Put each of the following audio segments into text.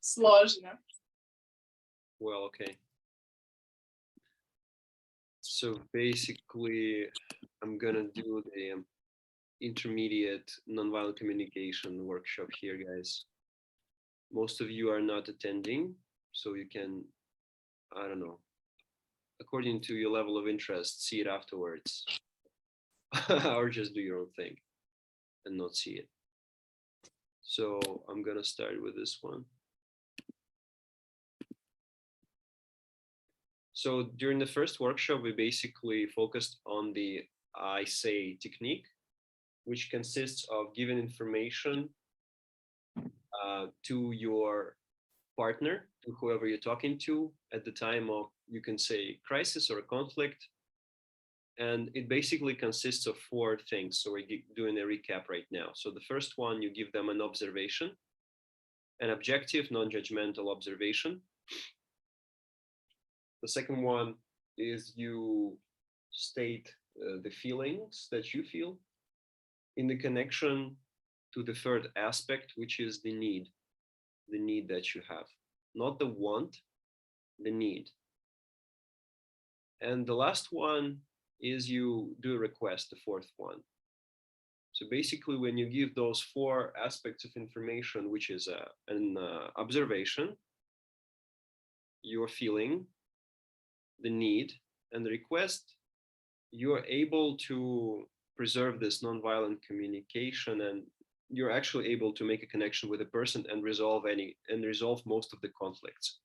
сложно. Well, okay. So basically, I'm gonna do the intermediate nonviolent communication workshop here, guys. Most of you are not attending, so you can, I don't know, according to your level of interest, see it afterwards, or just do your own thing and not see it. So I'm gonna start with this one. So during the first workshop, we basically focused on the I say technique, which consists of giving information to your partner, to whoever you're talking to at the time of, you can say, crisis or conflict. And it basically consists of four things. So we're doing a recap right now. So the first one, you give them an observation, an objective, non-judgmental observation. The second one is you state the feelings that you feel in the connection to the third aspect, which is the need that you have, not the want, the need. And the last one is you do a request, the fourth one. So basically, when you give those four aspects of information, which is an observation, your feeling, the need, and the request, you are able to preserve this nonviolent communication, and you're actually able to make a connection with a person and resolve most of the conflicts.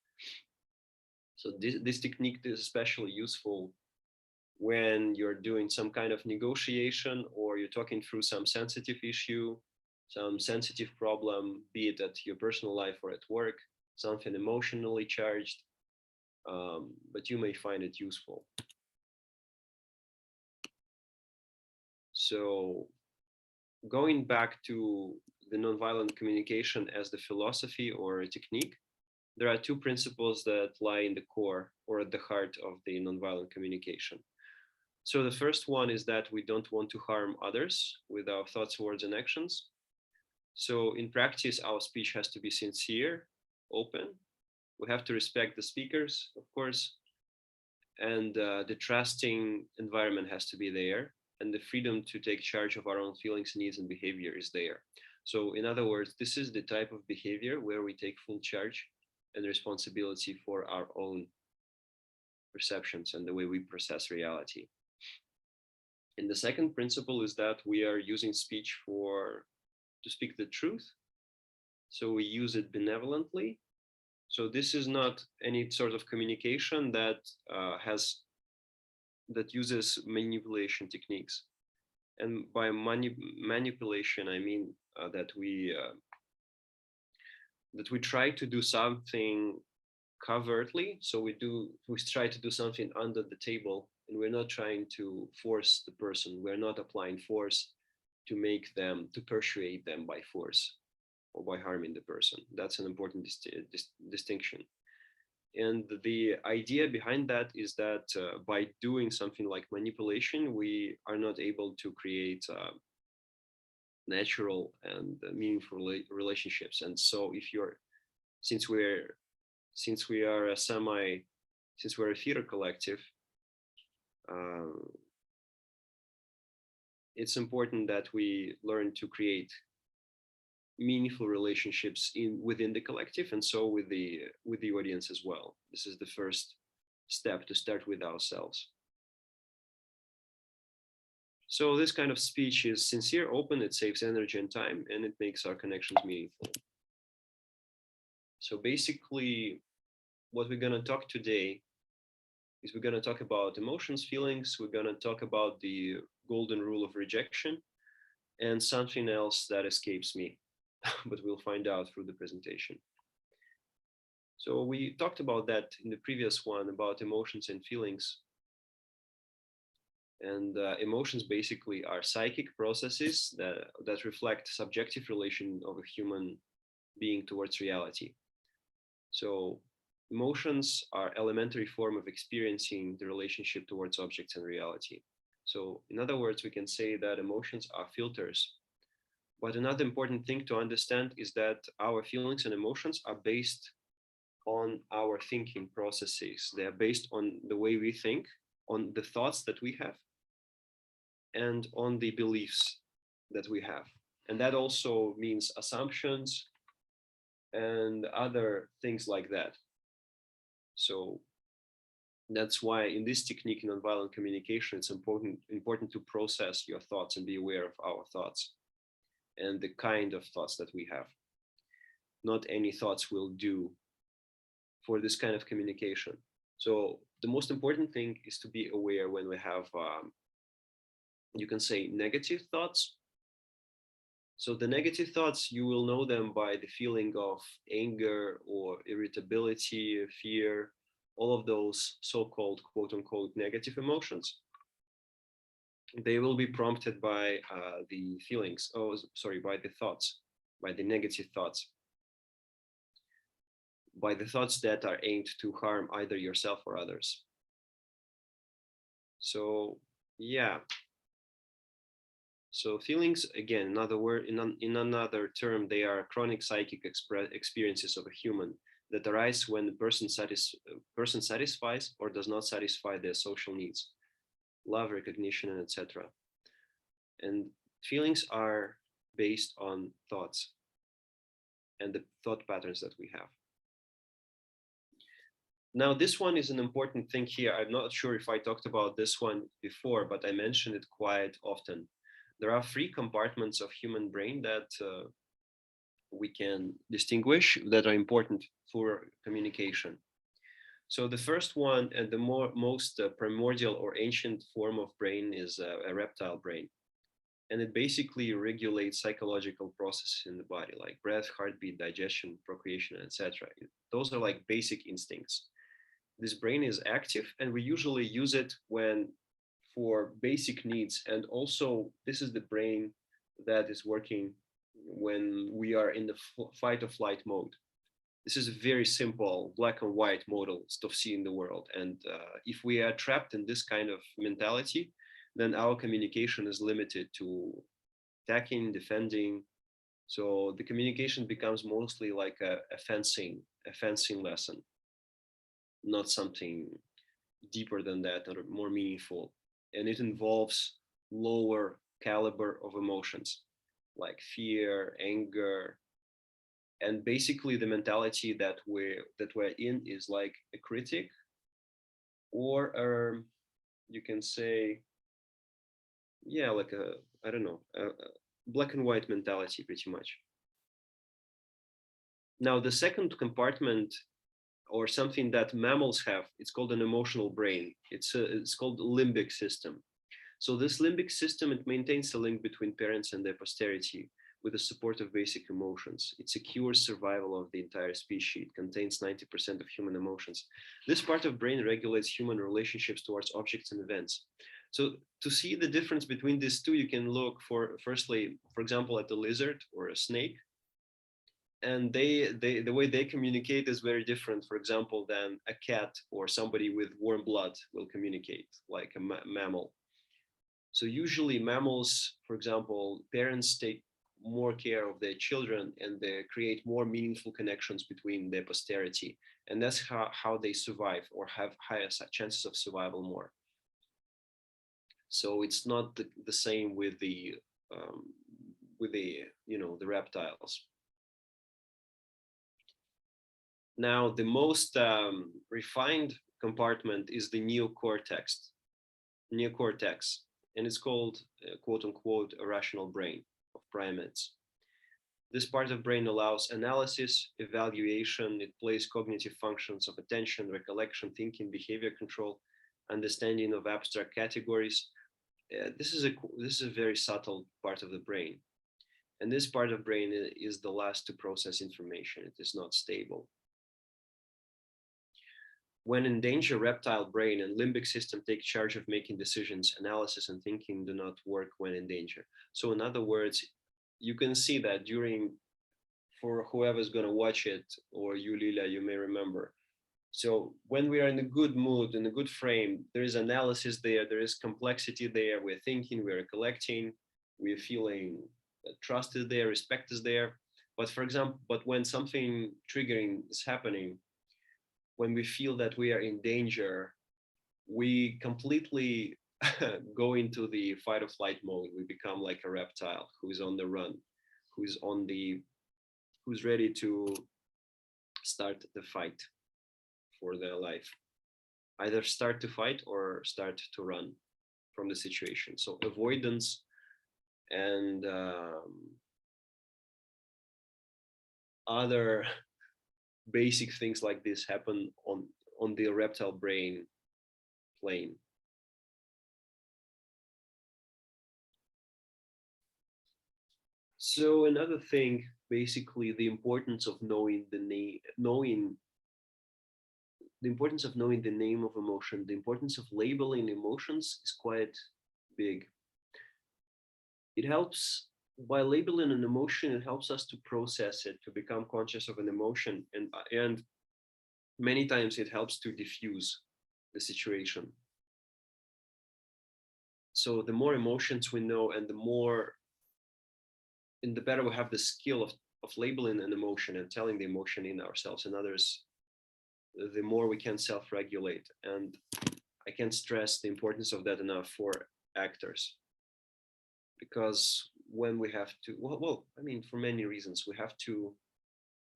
So this technique is especially useful when you're doing some kind of negotiation or you're talking through some sensitive issue, some sensitive problem, be it at your personal life or at work, something emotionally charged, but you may find it useful. So going back to the nonviolent communication as the philosophy or a technique, there are two principles that lie in the core or at the heart of the nonviolent communication. So the first one is that we don't want to harm others with our thoughts, words, and actions. So in practice, our speech has to be sincere, open. We have to respect the speakers, of course, and the trusting environment has to be there, and the freedom to take charge of our own feelings, needs, and behavior is there. So in other words, this is the type of behavior where we take full charge and responsibility for our own perceptions and the way we process reality. And the second principle is that we are using speech to speak the truth. So we use it benevolently. So this is not any sort of communication that uses manipulation techniques. And by manipulation, I mean that we try to do something covertly. So we try to do something under the table, and we're not trying to force the person. We're not applying force to persuade them by force or by harming the person. That's an important distinction. And the idea behind that is that by doing something like manipulation, we are not able to create natural and meaningful relationships. And so since we're a theater collective, it's important that we learn to create meaningful relationships within the collective, and so with the audience as well. This is the first step, to start with ourselves. So this kind of speech is sincere, open, it saves energy and time, and it makes our connections meaningful. So basically, what we're going to talk today is we're going to talk about emotions, feelings. We're going to talk about the golden rule of rejection and something else that escapes me, but we'll find out through the presentation. So we talked about that in the previous one, about emotions and feelings. And emotions basically are psychic processes that reflect subjective relation of a human being towards reality. So emotions are elementary form of experiencing the relationship towards objects and reality. So in other words, we can say that emotions are filters But another important thing to understand is that our feelings and emotions are based on our thinking processes. They are based on the way we think, on the thoughts that we have, and on the beliefs that we have. And that also means assumptions and other things like that. So that's why in this technique in nonviolent communication, it's important to process your thoughts and be aware of our thoughts and the kind of thoughts that we have. Not any thoughts will do for this kind of communication. So the most important thing is to be aware when we have, you can say, negative thoughts. So the negative thoughts, you will know them by the feeling of anger or irritability, fear, all of those so-called quote unquote negative emotions. They will be prompted by the feelings, by the thoughts, by the negative thoughts, by the thoughts that are aimed to harm either yourself or others. So, yeah. So feelings, again, another word, in another term, they are chronic psychic experiences of a human that arise when the person satisfies or does not satisfy their social needs, love, recognition, and etc. And feelings are based on thoughts and the thought patterns that we have. Now, this one is an important thing here. I'm not sure if I talked about this one before, but I mentioned it quite often. There are three compartments of human brain that we can distinguish that are important for communication. So the first one and the most primordial or ancient form of brain is a reptile brain. And it basically regulates psychological processes in the body, like breath, heartbeat, digestion, procreation, etc. Those are like basic instincts. This brain is active, and we usually use it when for basic needs. And also, this is the brain that is working when we are in the fight or flight mode. This is a very simple black and white model of seeing the world. And if we are trapped in this kind of mentality, then our communication is limited to attacking, defending. So the communication becomes mostly like a fencing lesson, not something deeper than that or more meaningful. And it involves lower caliber of emotions like fear, anger, and basically the mentality that we're in is like a critic, or you can say, yeah, like a, I don't know, a black and white mentality pretty much. Now the second compartment, or something that mammals have, it's called an emotional brain. It's called limbic system. So this limbic system, it maintains a link between parents and their posterity with the support of basic emotions. It secures survival of the entire species. It contains 90% of human emotions. This part of brain regulates human relationships towards objects and events. So to see the difference between these two, you can look firstly, for example, at a lizard or a snake. And the way they communicate is very different, for example, than a cat or somebody with warm blood will communicate, like a mammal. So usually mammals, for example, parents take more care of their children and they create more meaningful connections between their posterity. And that's how they survive or have higher chances of survival more. So it's not the same with the the reptiles. Now, the most refined compartment is the neocortex, and it's called, quote unquote, a rational brain of primates. This part of brain allows analysis, evaluation. It plays cognitive functions of attention, recollection, thinking, behavior control, understanding of abstract categories. This is a very subtle part of the brain, and this part of brain is the last to process information. It is not stable. When in danger, reptile brain and limbic system take charge of making decisions. Analysis and thinking do not work when in danger. So in other words, you can see that for whoever's going to watch it, or you, Lila, you may remember. So when we are in a good mood, in a good frame, there is analysis there is complexity there, we're thinking, we're collecting, we're feeling trust is there, respect is there. But for example, but when something triggering is happening, when we feel that we are in danger, we completely go into the fight or flight mode. We become like a reptile who is on the run, who's on the who's ready to start the fight for their life. Either start to fight or start to run from the situation. So avoidance and other basic things like this happen on the reptile brain plane. So another thing, basically, the importance of knowing the name, knowing the importance of knowing the name of emotion, the importance of labeling emotions is quite big. It helps by labeling an emotion, it helps us to process it, to become conscious of an emotion, and many times it helps to diffuse the situation. So the more emotions we know, and the better we have the skill of labeling an emotion and telling the emotion in ourselves and others, the more we can self-regulate. And I can't stress the importance of that enough for actors, because when we have to, I mean, for many reasons, we have to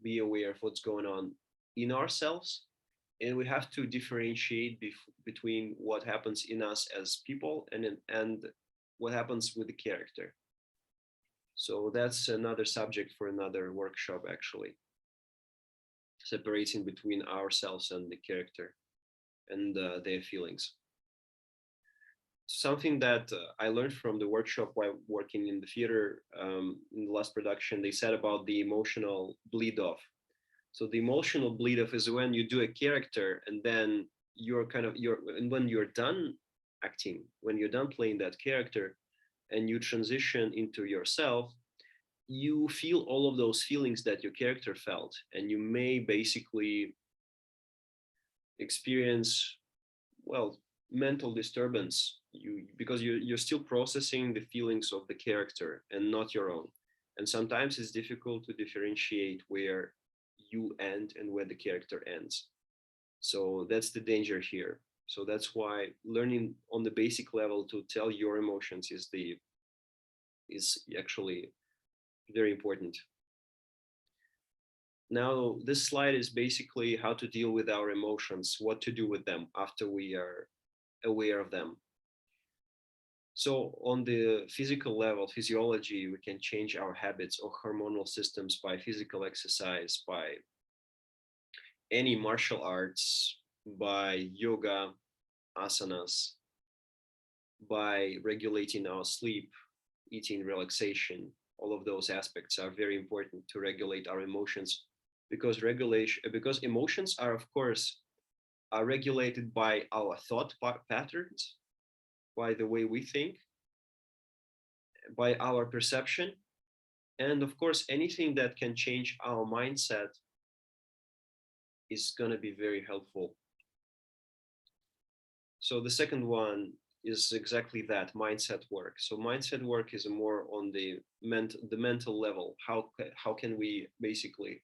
be aware of what's going on in ourselves, and we have to differentiate between what happens in us as people and what happens with the character. So that's another subject for another workshop, actually, separating between ourselves and the character and their feelings. Something that I learned from the workshop while working in the theater, in the last production, they said about the emotional bleed off. So the emotional bleed off is when you do a character and then and when you're done acting, when you're done playing that character and you transition into yourself, you feel all of those feelings that your character felt, and you may basically experience, well, mental disturbance, because you're still processing the feelings of the character and not your own. And sometimes it's difficult to differentiate where you end and where the character ends. So that's the danger here. So that's why learning on the basic level to tell your emotions is actually very important. Now, this slide is basically how to deal with our emotions, what to do with them after we are aware of them. So on the physical level, physiology, we can change our habits or hormonal systems by physical exercise, by any martial arts, by yoga, asanas, by regulating our sleep, eating, relaxation. All of those aspects are very important to regulate our emotions, because emotions are, of course, are regulated by our thought patterns, by the way we think, by our perception, and of course, anything that can change our mindset is going to be very helpful. So the second one is exactly that, mindset work. So mindset work is more on the mental level. How can we basically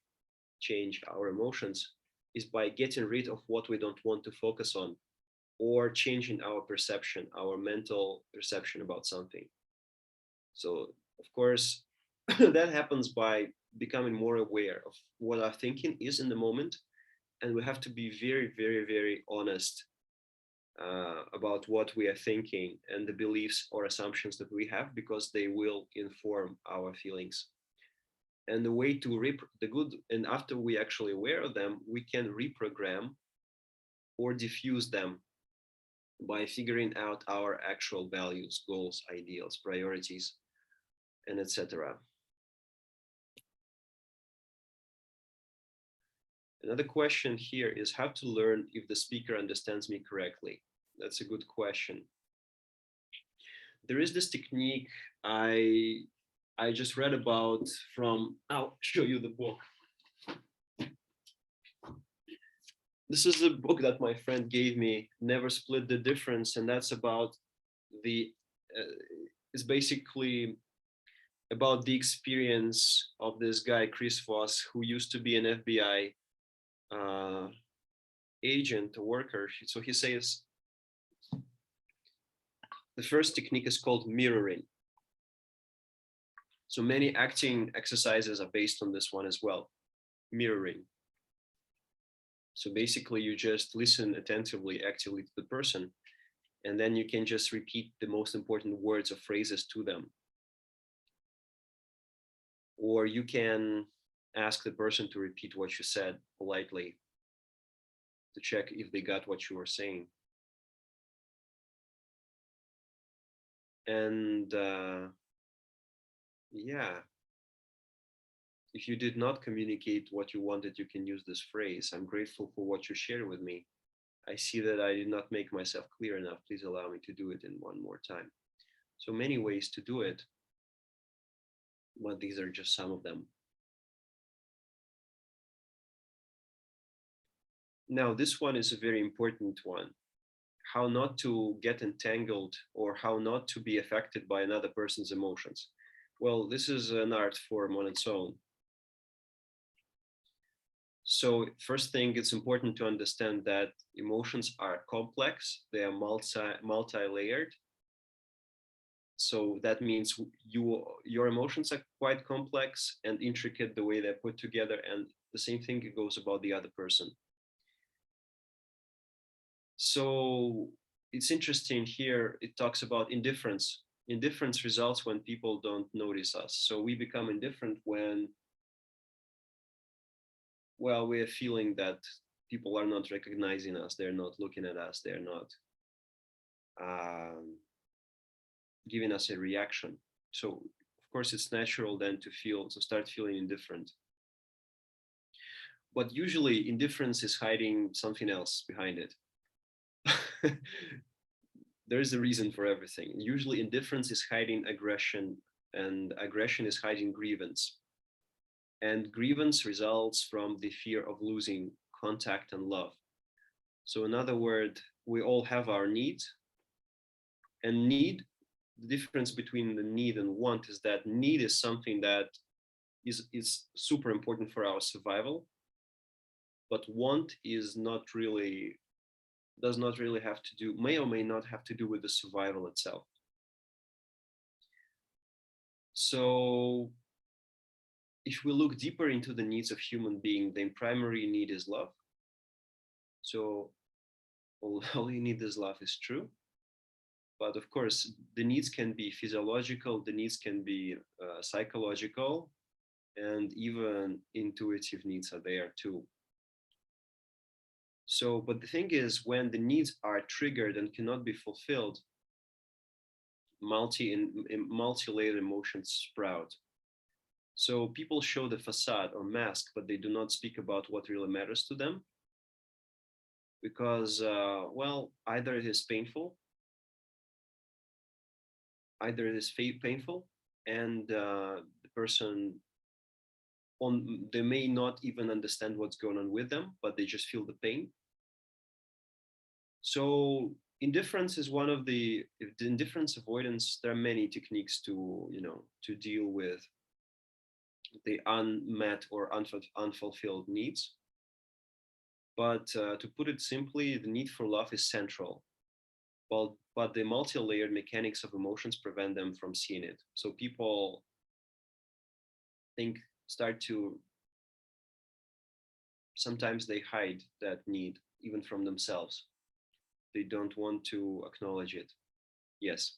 change our emotions is by getting rid of what we don't want to focus on, or changing our perception, our mental perception about something. So of course, that happens by becoming more aware of what our thinking is in the moment. And we have to be very, very, very honest about what we are thinking and the beliefs or assumptions that we have, because they will inform our feelings. And the way to the good, and after we actually aware of them, we can reprogram or diffuse them by figuring out our actual values, goals, ideals, priorities, and etc. Another question here is how to learn if the speaker understands me correctly. That's a good question. There is this technique I just read about from, I'll show you the book. This is a book that my friend gave me, Never Split the Difference, and that's about it's basically about the experience of this guy, Chris Voss, who used to be an FBI agent, a worker. So he says the first technique is called mirroring. So many acting exercises are based on this one as well, mirroring. So basically you just listen attentively, actively to the person, and then you can just repeat the most important words or phrases to them. Or you can ask the person to repeat what you said politely to check if they got what you were saying. And yeah, if you did not communicate what you wanted, you can use this phrase. I'm grateful for what you shared with me. I see that I did not make myself clear enough. Please allow me to do it in one more time. So many ways to do it, but these are just some of them. Now, this one is a very important one. How not to get entangled or how not to be affected by another person's emotions. Well, this is an art form on its own. So first thing, it's important to understand that emotions are complex, they are multi-layered. So that means your emotions are quite complex and intricate the way they're put together, and the same thing goes about the other person. So it's interesting here, it talks about indifference. Indifference results when people don't notice us. So we become indifferent when, well, we're feeling that people are not recognizing us, they're not looking at us, they're not um, giving us a reaction. So of course it's natural then to start feeling indifferent. But usually indifference is hiding something else behind it. There is a reason for everything. Usually indifference is hiding aggression, and aggression is hiding grievance. And grievance results from the fear of losing contact and love. So in other words, we all have our needs, and the difference between the need and want is that need is something that is super important for our survival, but want is not really, does not really have to do, may or may not have to do with the survival itself. So if we look deeper into the needs of human being, then primary need is love. So all you need is love is true. But of course, the needs can be physiological, the needs can be psychological, and even intuitive needs are there too. So, but the thing is, when the needs are triggered and cannot be fulfilled, multi-layered emotions sprout. So people show the facade or mask, but they do not speak about what really matters to them. Because, well, either it is painful, and the person they may not even understand what's going on with them, but they just feel the pain. So indifference is one of the indifference avoidance. There are many techniques to to deal with the unmet or unfulfilled needs. But to put it simply, the need for love is central. But the multi-layered mechanics of emotions prevent them from seeing it. So people start to, sometimes they hide that need even from themselves. They don't want to acknowledge it. Yes.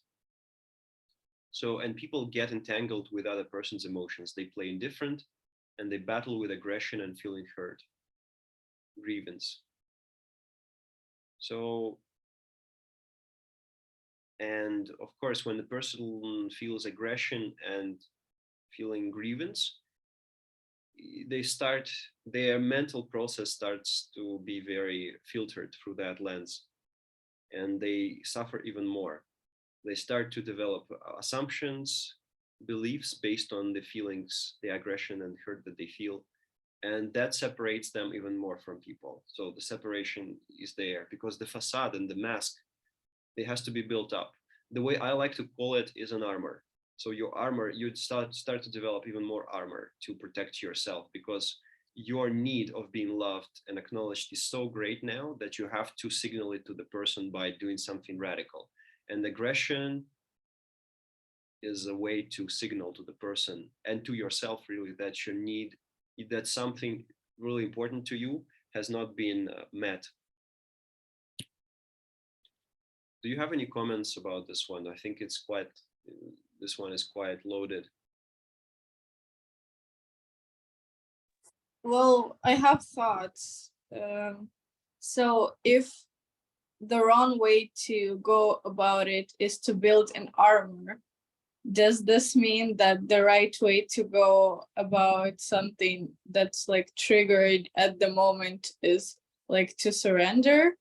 So, and people get entangled with other person's emotions. They play indifferent and they battle with aggression and feeling hurt, grievance. So, and of course, when the person feels aggression and feeling grievance, their mental process starts to be very filtered through that lens, and they suffer even more. They start to develop assumptions, beliefs based on the feelings, the aggression and hurt that they feel. And that separates them even more from people. So the separation is there because the facade and the mask, it has to be built up. The way I like to call it is an armor. So your armor, you'd start to develop even more armor to protect yourself, because your need of being loved and acknowledged is so great now that you have to signal it to the person by doing something radical. And aggression is a way to signal to the person and to yourself really that your need, that something really important to you has not been met. Do you have any comments about this one? I think it's quite, this one is quite loaded. Well, I have thoughts. So if the wrong way to go about it is to build an armor, does this mean that the right way to go about something that's like triggered at the moment is like to surrender?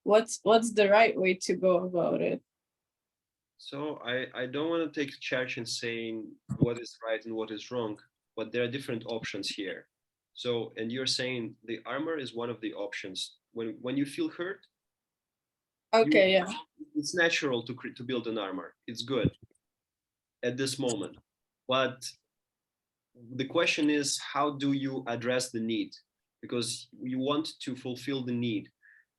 What's the right way to go about it? So I don't want to take charge in saying what is right and what is wrong, but there are different options here. So, and you're saying the armor is one of the options. When you feel hurt, you, Okay, yeah. it's natural to build an armor. It's good at this moment. But the question is, how do you address the need? Because you want to fulfill the need.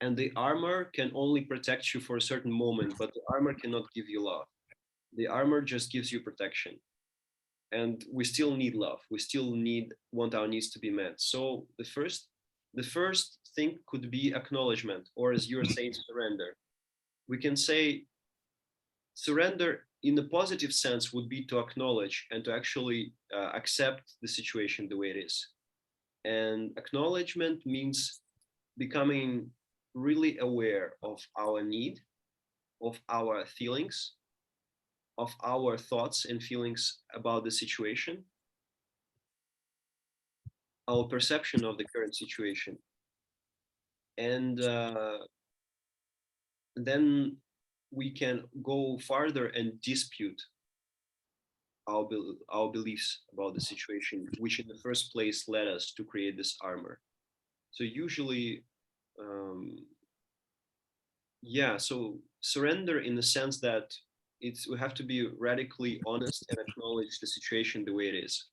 And the armor can only protect you for a certain moment, but the armor cannot give you love. The armor just gives you protection. And we still need love. We still want our needs to be met. So the first thing could be acknowledgement, or as you're saying, surrender. We can say surrender in the positive sense would be to acknowledge and to actually accept the situation the way it is. And acknowledgement means becoming really aware of our need, of our feelings, of our thoughts and feelings about the situation, our perception of the current situation. And then we can go farther and dispute our beliefs about the situation, which in the first place led us to create this armor. So usually, um, yeah, so surrender in the sense that we have to be radically honest and acknowledge the situation the way it is.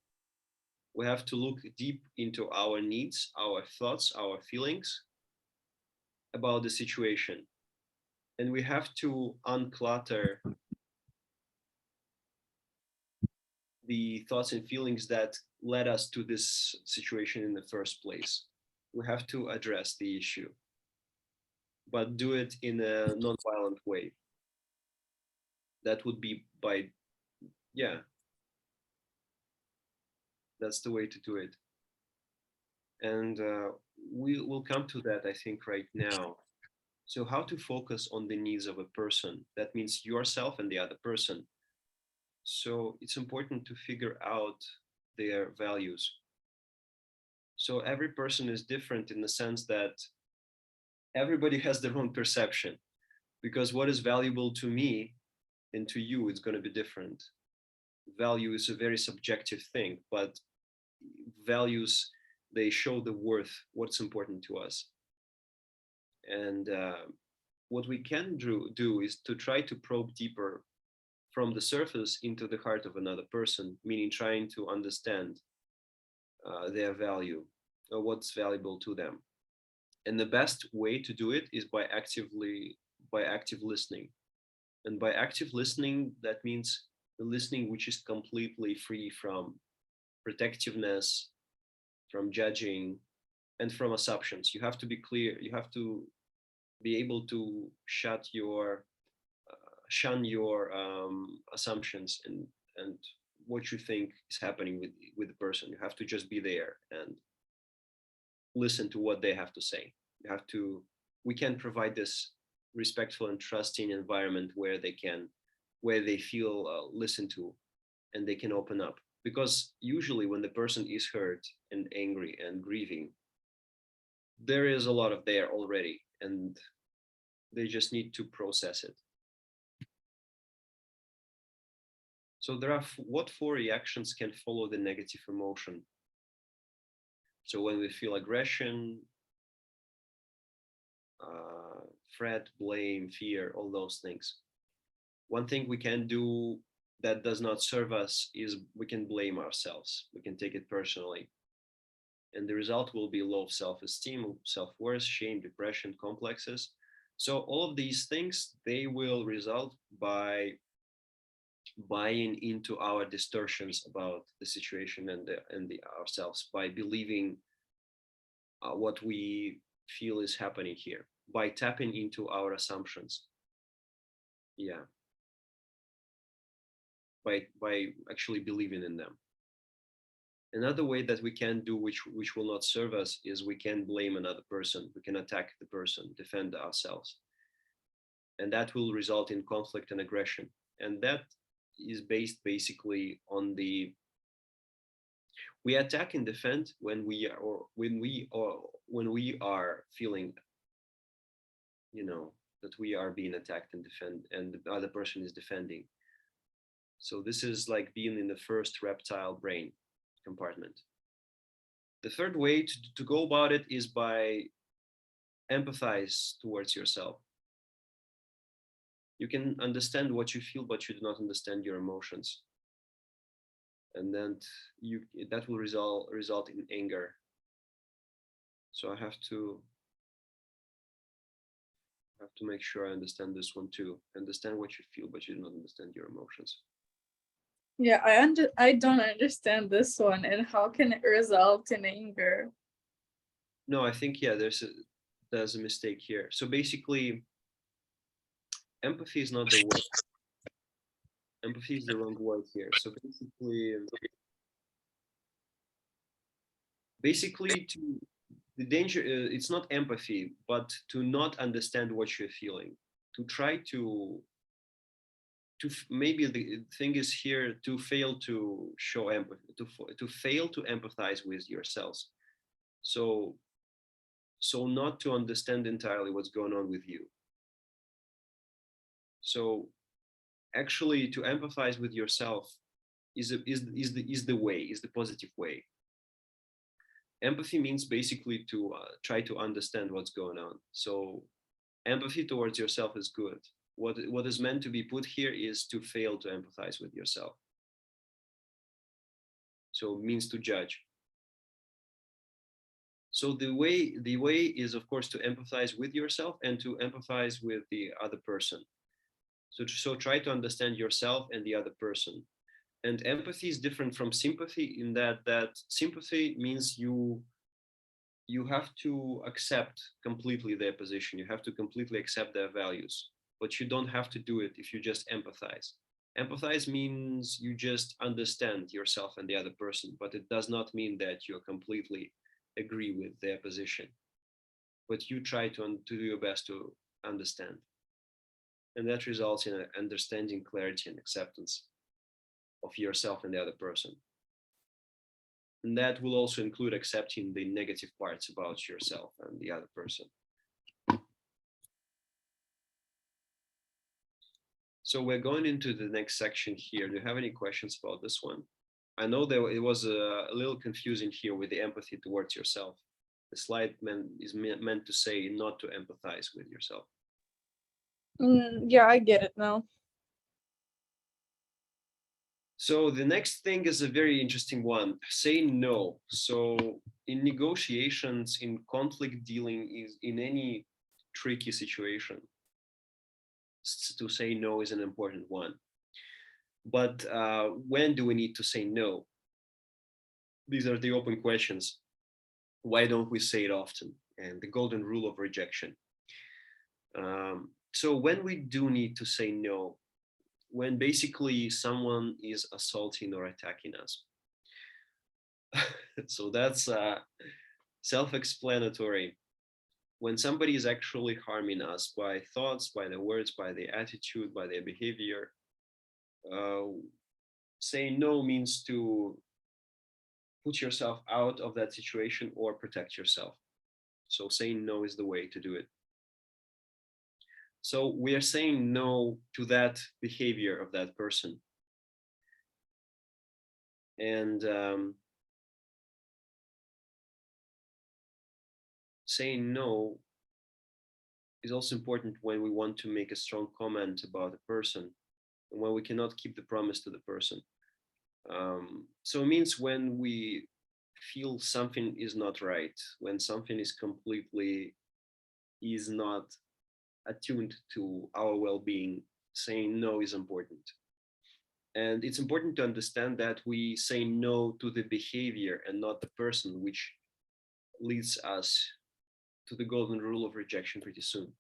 We have to look deep into our needs, our thoughts, our feelings about the situation. And we have to unclutter the thoughts and feelings that led us to this situation in the first place. We have to address the issue, but do it in a non-violent way. That would be by, yeah, that's the way to do it. And we will come to that, I think, right now. So, how to focus on the needs of a person? That means yourself and the other person. So, it's important to figure out their values. So, every person is different in the sense that everybody has their own perception, because what is valuable to me and to you is going to be different. Value is a very subjective thing, but values, they show the worth, what's important to us. And what we can do is to try to probe deeper from the surface into the heart of another person, meaning trying to understand their value or what's valuable to them. And the best way to do it is by active listening. And by active listening, that means the listening which is completely free from protectiveness, from judging, and from assumptions. You have to be clear. You have to be able to shun your assumptions and what you think is happening with the person. You have to just be there and listen to what they have to say. You have to. We can provide this respectful and trusting environment where they feel listened to, and they can open up. Because usually, when the person is hurt and angry and grieving, there is a lot of there already, and they just need to process it. So there are what four reactions can follow the negative emotion. So when we feel aggression, threat, blame, fear, all those things. One thing we can do that does not serve us is we can blame ourselves. We can take it personally. And the result will be low self-esteem, self-worth, shame, depression, complexes. So all of these things, they will result by buying into our distortions about the situation and the ourselves, by believing what we feel is happening here, by tapping into our assumptions. Yeah, by actually believing in them. Another way that we can do, which will not serve us, is we can blame another person. We can attack the person, defend ourselves, and that will result in conflict and aggression. And that is based basically on the we attack and defend when we are or when we are feeling, you know, that we are being attacked and defend, and the other person is defending. So this is like being in the first reptile brain compartment. The third way to go about it is by empathize towards yourself. You can understand what you feel, but you do not understand your emotions. And then that will result in anger. So I have to make sure I understand this one too. Understand what you feel, but you do not understand your emotions. Yeah, I don't understand this one. And how can it result in anger? No, I think, yeah, there's a mistake here. So basically, empathy is not the word. Empathy is the wrong word here. So basically to the danger, it's not empathy, but to not understand what you're feeling, to try to maybe the thing is here to fail to show empathy, to fail to empathize with yourselves. So not to understand entirely what's going on with you. So actually to empathize with yourself is the positive way. Empathy means basically to try to understand what's going on. So empathy towards yourself is good. What is meant to be put here is to fail to empathize with yourself. So it means to judge. So the way is, of course, to empathize with yourself and to empathize with the other person. So try to understand yourself and the other person. And empathy is different from sympathy in that sympathy means you have to accept completely their position. You have to completely accept their values, but you don't have to do it if you just empathize. Empathize means you just understand yourself and the other person, but it does not mean that you completely agree with their position. But you try to do your best to understand. And that results in understanding, clarity, and acceptance of yourself and the other person. And that will also include accepting the negative parts about yourself and the other person. So we're going into the next section here. Do you have any questions about this one? I know that it was a little confusing here with the empathy towards yourself. The slide is meant to say not to empathize with yourself. Yeah, I get it now. So the next thing is a very interesting one. Say no. So in negotiations, in conflict dealing, is in any tricky situation, to say no is an important one. But when do we need to say no? These are the open questions. Why don't we say it often? And the golden rule of rejection. So when we do need to say no, when basically someone is assaulting or attacking us. So that's self-explanatory. When somebody is actually harming us by thoughts, by their words, by their attitude, by their behavior, saying no means to put yourself out of that situation or protect yourself. So saying no is the way to do it. So we are saying no to that behavior of that person. And saying no is also important when we want to make a strong comment about a person. when we cannot keep the promise to the person. So it means when we feel something is not right, when something is not attuned to our well-being, saying no is important. And it's important to understand that we say no to the behavior and not the person, which leads us to the golden rule of rejection pretty soon.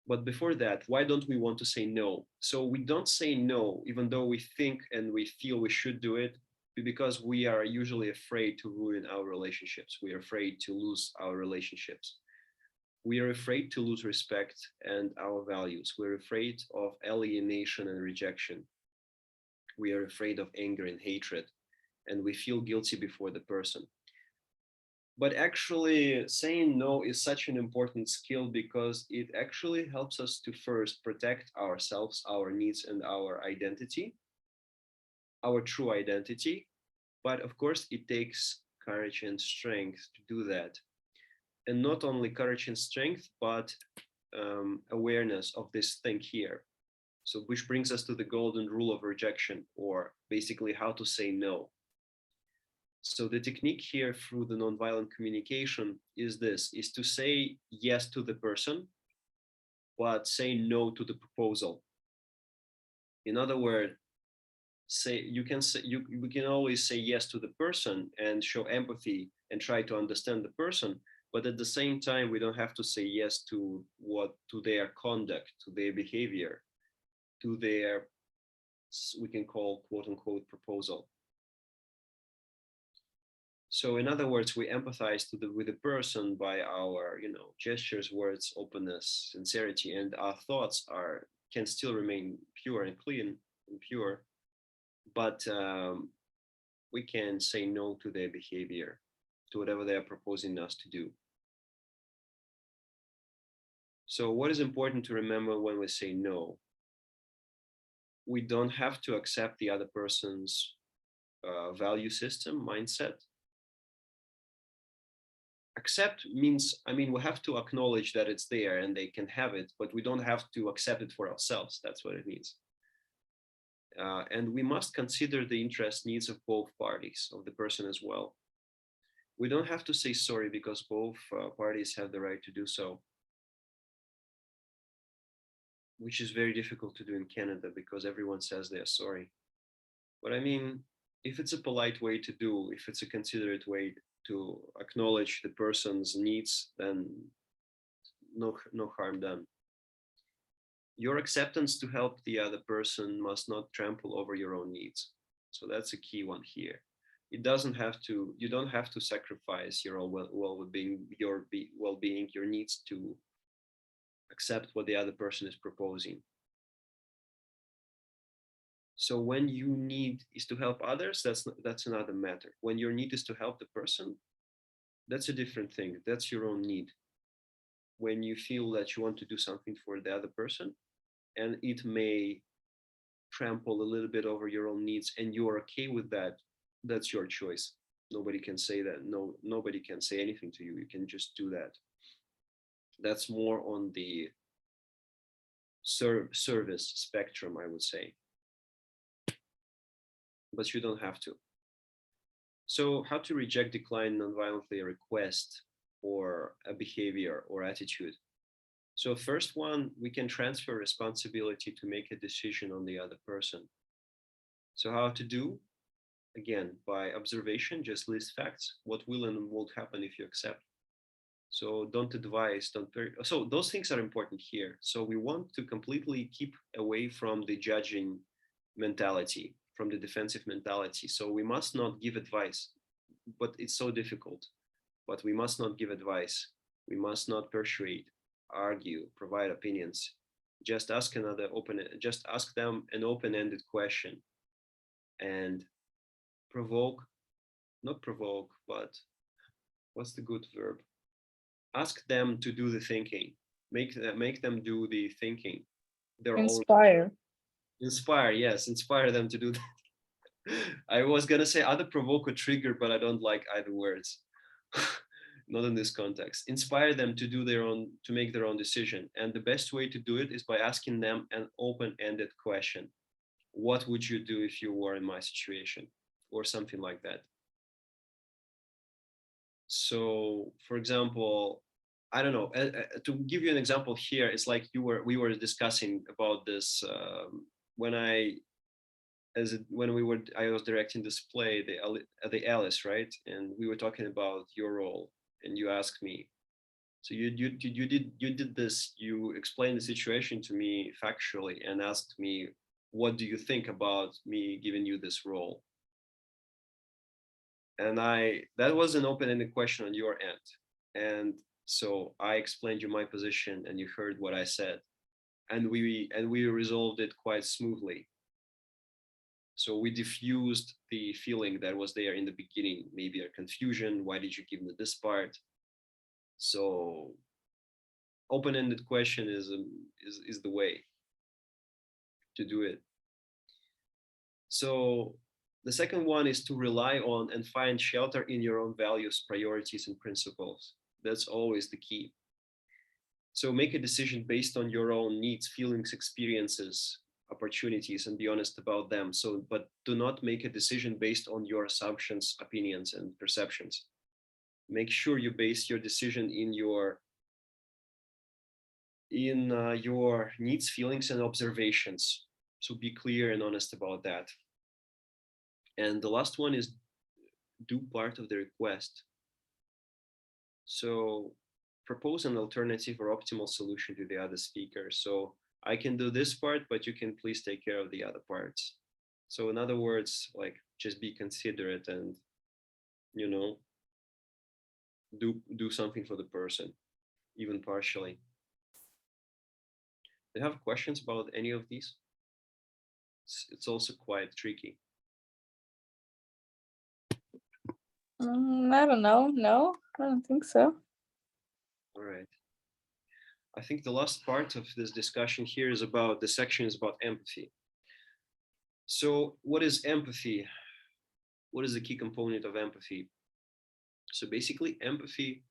But before that, why don't we want to say no? So we don't say no, even though we think and we feel we should do it, because we are usually afraid to ruin our relationships. We are afraid to lose our relationships. We are afraid to lose respect and our values. We're afraid of alienation and rejection. We are afraid of anger and hatred, and we feel guilty before the person. But actually, saying no is such an important skill because it actually helps us to first protect ourselves, our needs, and our identity, our true identity. But of course, it takes courage and strength to do that. And not only courage and strength, but awareness of this thing here. So, which brings us to the golden rule of rejection, or basically how to say no. So the technique here through the nonviolent communication is to say yes to the person, but say no to the proposal. In other words, we can always say yes to the person and show empathy and try to understand the person, but at the same time, we don't have to say yes to their conduct, to their behavior, to their, we can call quote unquote proposal. So in other words, we empathize with the person by our, gestures, words, openness, sincerity, and our thoughts can still remain pure and clean and pure, but we can say no to their behavior, to whatever they are proposing us to do. So what is important to remember when we say no? We don't have to accept the other person's value system, mindset. Accept means, we have to acknowledge that it's there and they can have it, but we don't have to accept it for ourselves. That's what it means. And we must consider the interest needs of both parties, of the person as well. We don't have to say sorry because both parties have the right to do so, which is very difficult to do in Canada because everyone says they're sorry. But if it's a polite way to do, if it's a considerate way to acknowledge the person's needs, then no harm done. Your acceptance to help the other person must not trample over your own needs. So that's a key one here. You don't have to sacrifice your own well-being, your needs to accept what the other person is proposing. So when your need is to help others, that's another matter. When your need is to help the person, that's a different thing. That's your own need. When you feel that you want to do something for the other person, and it may trample a little bit over your own needs, and you're okay with that, that's your choice. Nobody can say that. Nobody can say anything to you. You can just do that. That's more on the service spectrum, I would say. But you don't have to. So how to reject, decline nonviolently a request or a behavior or attitude? So first one, we can transfer responsibility to make a decision on the other person. So how to do? Again, by observation, just list facts. What will and won't happen if you accept. So don't advise, so those things are important here. So we want to completely keep away from the judging mentality, from the defensive mentality. So we must not give advice, but it's so difficult. But we must not give advice. We must not persuade, argue, provide opinions. Just ask them an open-ended question and not provoke, but what's the good verb? Ask them to do the thinking. Make them do the thinking. Inspire. Inspire, yes, inspire them to do that. I was gonna say either provoke or trigger, but I don't like either words. Not in this context. Inspire them to make their own decision. And the best way to do it is by asking them an open-ended question. what would you do if you were in my situation, or something like that. So, for example, I don't know. To give you an example here, it's like we were discussing about this when I I was directing this play, the Alice, right? And we were talking about your role, and you asked me. So you did this. You explained the situation to me factually and asked me, what do you think about me giving you this role? And that was an open-ended question on your end. And so I explained you my position, and you heard what I said, and we resolved it quite smoothly. So we diffused the feeling that was there in the beginning, maybe a confusion. Why did you give me this part? So open-ended question is the way to do it. So the second one is to rely on and find shelter in your own values, priorities, and principles. That's always the key. So make a decision based on your own needs, feelings, experiences, opportunities, and be honest about them. So, but do not make a decision based on your assumptions, opinions, and perceptions. Make sure you base your decision in your needs, feelings, and observations. So be clear and honest about that. And the last one is do part of the request. So propose an alternative or optimal solution to the other speaker. So I can do this part, but you can please take care of the other parts. So in other words, like just be considerate and, you know, do something for the person, even partially. Do you have questions about any of these? It's also quite tricky. I don't know. No, I don't think so. All right. I think the last part of this discussion here is about the section is about empathy. So what is empathy? What is the key component of empathy? So basically empathy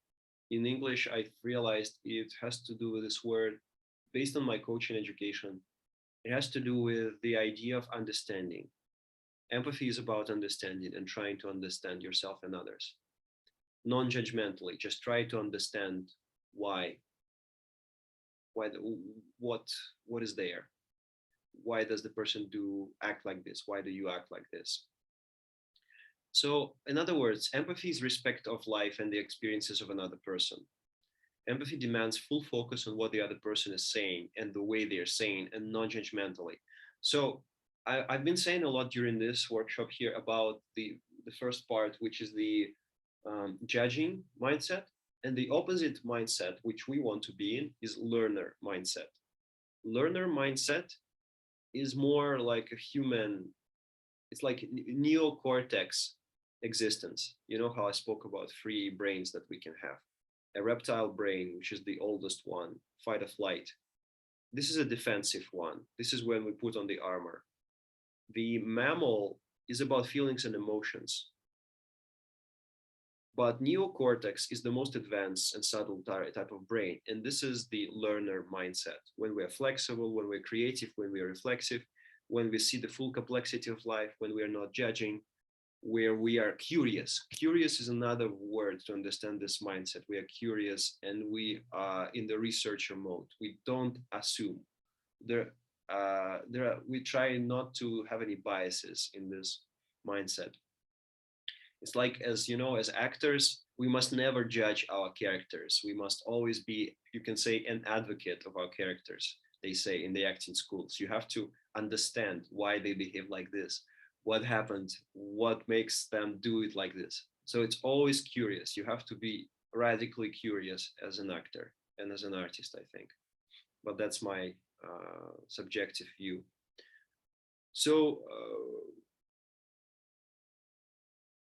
in English, I realized it has to do with this word based on my coaching education. It has to do with the idea of understanding. Empathy is about understanding and trying to understand yourself and others. Non-judgmentally, just try to understand why what is there. Why does the person act like this? Why do you act like this? So in other words, empathy is respect of life and the experiences of another person. Empathy demands full focus on what the other person is saying and the way they're saying, and non-judgmentally. So I've been saying a lot during this workshop here about the first part, which is the judging mindset, and the opposite mindset, which we want to be in, is learner mindset. Learner mindset is more like a human, it's like neocortex existence. You know how I spoke about three brains that we can have. A reptile brain, which is the oldest one, fight or flight. This is a defensive one. This is when we put on the armor. The mammal is about feelings and emotions. But neocortex is the most advanced and subtle type of brain. And this is the learner mindset. When we're flexible, when we're creative, when we're reflexive, when we see the full complexity of life, when we are not judging, where we are curious. Curious is another word to understand this mindset. We are curious and we are in the researcher mode. We don't assume. We try not to have any biases in this mindset. It's like, as you know, as actors, we must never judge our characters. We must always be, you can say, an advocate of our characters. They say in the acting schools, you have to understand why they behave like this, what happened, what makes them do it like this. So it's always curious. You have to be radically curious as an actor and as an artist, I think. But that's my subjective view. So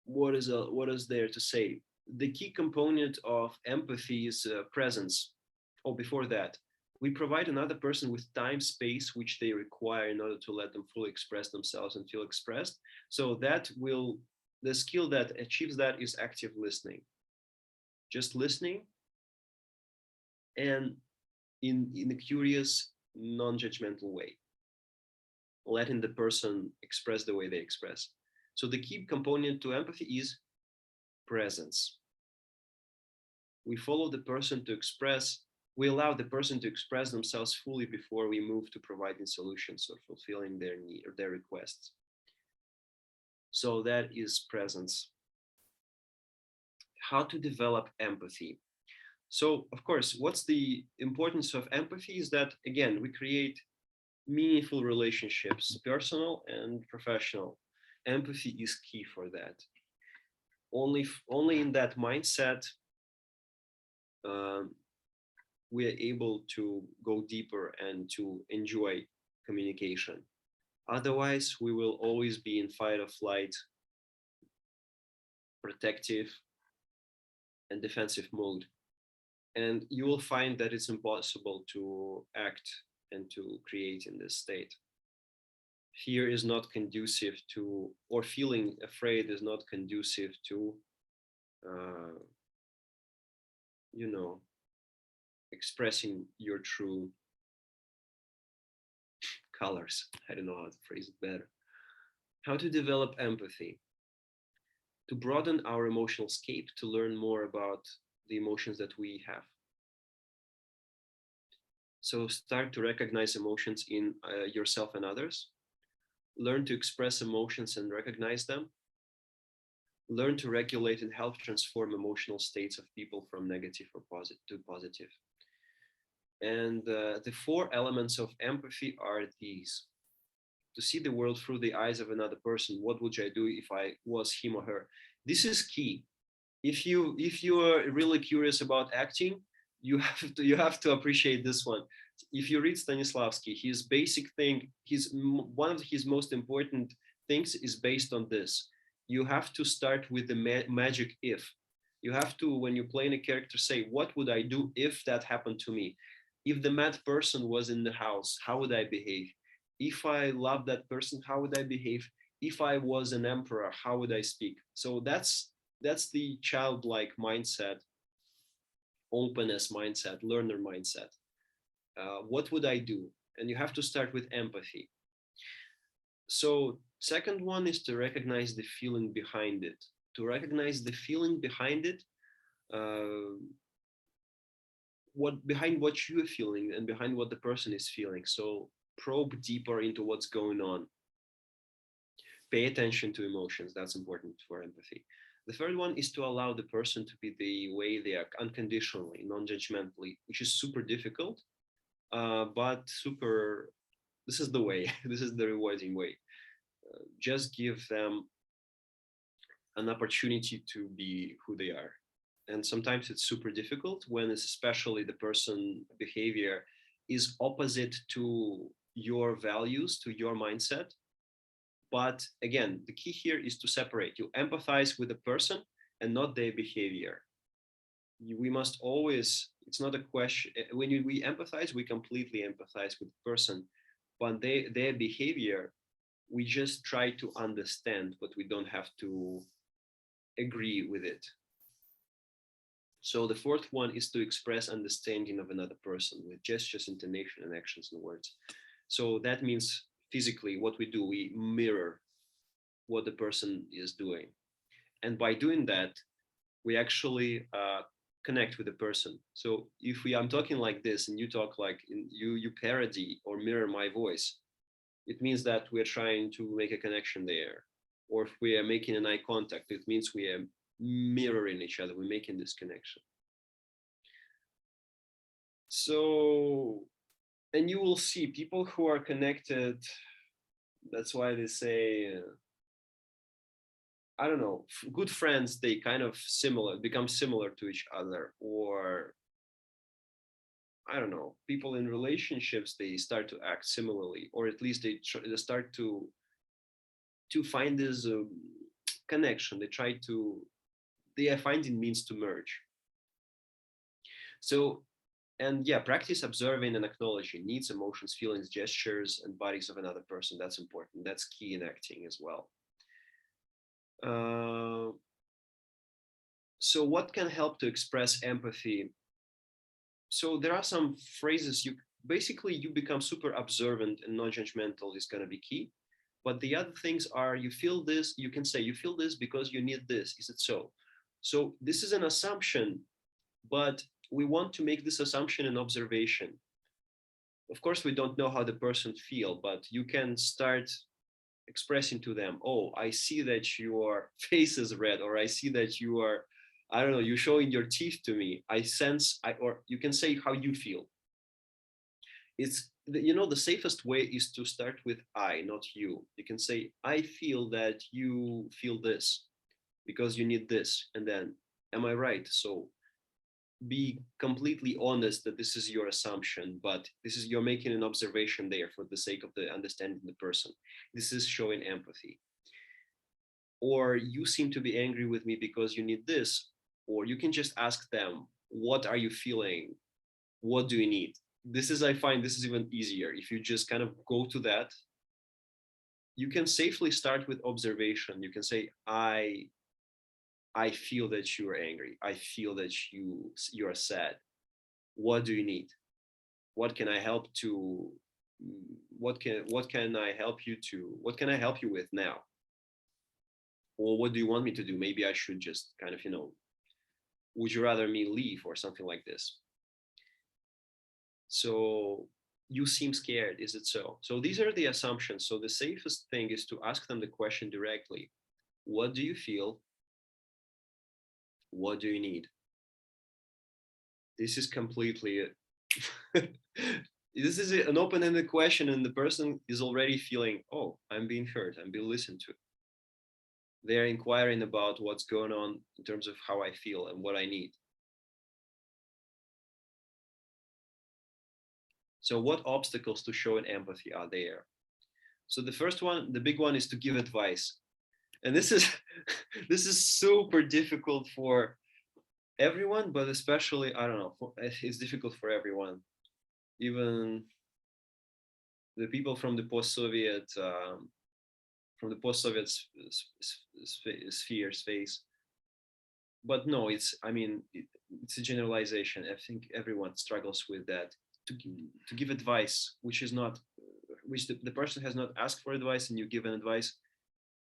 what is there to say? The key component of empathy is presence. Oh, before that, we provide another person with time, space, which they require in order to let them fully express themselves and feel expressed. So the skill that achieves that is active listening. Just listening and in a curious, non-judgmental way. letting the person express the way they express. So the key component to empathy is presence. We follow the person to express, we allow the person to express themselves fully before we move to providing solutions or fulfilling their need or their requests. So that is presence. How to develop empathy. So, of course, what's the importance of empathy is that, again, we create meaningful relationships, personal and professional. Empathy is key for that. Only in that mindset we are able to go deeper and to enjoy communication. Otherwise, we will always be in fight or flight, protective and defensive mode. And you will find that it's impossible to act and to create in this state. Fear is not conducive to, or feeling afraid is not conducive to, expressing your true colors. I don't know how to phrase it better. How to develop empathy. To broaden our emotional scape, to learn more about the emotions that we have. So start to recognize emotions in yourself and others. Learn to express emotions and recognize them. Learn to regulate and help transform emotional states of people from negative or positive to positive. And the 4 elements of empathy are these. To see the world through the eyes of another person. What would I do if I was him or her? This is key. If you are really curious about acting, you have to appreciate this one. If you read Stanislavski, his basic thing, one of his most important things is based on this. You have to start with the magic if. You have to, when you play in a character, say, what would I do if that happened to me? If the mad person was in the house, how would I behave? If I love that person, how would I behave? If I was an emperor, how would I speak? So that's the childlike mindset, openness mindset, learner mindset. What would I do? And you have to start with empathy. So second one is to recognize the feeling behind it. To recognize the feeling behind it, behind what you're feeling and behind what the person is feeling. So probe deeper into what's going on. Pay attention to emotions. That's important for empathy. The third one is to allow the person to be the way they are, unconditionally, non-judgmentally, which is super difficult, but this is the way, this is the rewarding way. Just give them an opportunity to be who they are. And sometimes it's super difficult when it's especially the person behavior is opposite to your values, to your mindset. But again, the key here is to separate. You empathize with the person and not their behavior. We must always, it's not a question, when we empathize, we completely empathize with the person, but their behavior, we just try to understand, but we don't have to agree with it. So the fourth one is to express understanding of another person with gestures, intonation, and actions and words. So that means physically what we do, we mirror what the person is doing. And by doing that, we actually connect with the person. So if I'm talking like this and you talk like you parody or mirror my voice, it means that we're trying to make a connection there. Or if we are making an eye contact, it means we are mirroring each other. We're making this connection. So, and you will see people who are connected. That's why they say, I don't know, good friends, they kind of become similar to each other. Or I don't know, people in relationships, they start to act similarly, or at least they start to find this connection. They are finding means to merge. So, and yeah, practice observing and acknowledging needs, emotions, feelings, gestures, and bodies of another person. That's important. That's key in acting as well. So what can help to express empathy? So there are some phrases basically you become super observant and non-judgmental is going to be key. But the other things are, you feel this, you can say you feel this because you need this. Is it so? So this is an assumption, but we want to make this assumption an observation. Of course, we don't know how the person feel, but you can start expressing to them, oh, I see that your face is red, or I see that you are, I don't know, you're showing your teeth to me. I sense, or you can say how you feel. It's, the safest way is to start with I, not you. You can say, I feel that you feel this because you need this. And then, am I right? So be completely honest that this is your assumption, but this is, you're making an observation there for the sake of the understanding the person. This is showing empathy. Or you seem to be angry with me because you need this. Or you can just ask them, what are you feeling? What do you need? This is, I find this is even easier. If you just kind of go to that, you can safely start with observation. You can say, I feel that you are angry. I feel that you are sad. What do you need? What can I help to? What can I help you to? What can I help you with now? Or what do you want me to do? Maybe I should just kind of, would you rather me leave or something like this? So you seem scared. Is it so? So these are the assumptions. So the safest thing is to ask them the question directly. What do you feel? What do you need? This is completely this is an open-ended question, and the person is already feeling, oh, I'm being heard, I'm being listened to. They're inquiring about what's going on in terms of how I feel and what I need. So what obstacles to showing empathy are there? So the first one, the big one, is to give advice. And this is this is super difficult for everyone, but especially, I don't know, it's difficult for everyone. Even the people from the post-Soviet sphere space. But no, it's a generalization. I think everyone struggles with that. To give advice, which is not, which the person has not asked for advice, and you give an advice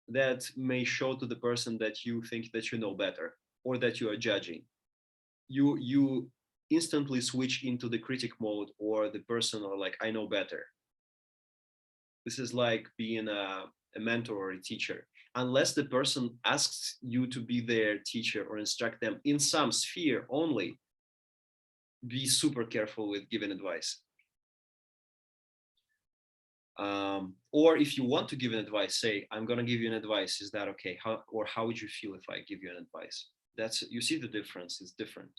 that may show to the person that you think that you know better, or that you are judging. You instantly switch into the critic mode, or the person, or like, I know better. This is like being a mentor or a teacher. Unless the person asks you to be their teacher or instruct them in some sphere only, be super careful with giving advice. Or if you want to give an advice, say, I'm going to give you an advice. Is that okay? How would you feel if I give you an advice? That's, you see the difference. It's different.